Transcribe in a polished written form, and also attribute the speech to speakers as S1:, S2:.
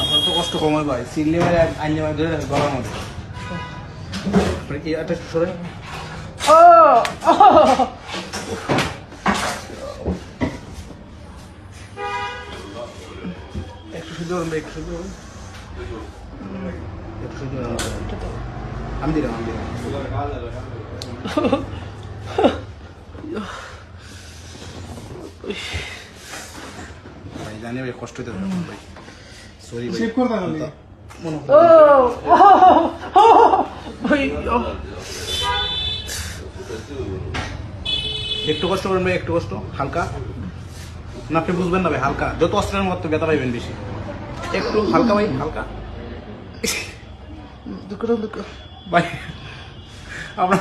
S1: আপনার তো কষ্ট কমায় ভাই সিল্লি মারে আইনে মারে ধরে রাখে গলার মধ্যে এটা সরে একটু শুধু আমি দিলাম ভাই জানি ভাই কষ্ট হতে ভাই সরি ভাই সেভ করতে হবে মনে একটু কষ্ট করবেন ভাই একটু কষ্ট হালকা না আপনি বুঝবেন না ভাই হালকা যত অস্ত্রের মতো ব্যথা পাইবেন বেশি একটু হালকা ভাই হালকা ভাই আমরা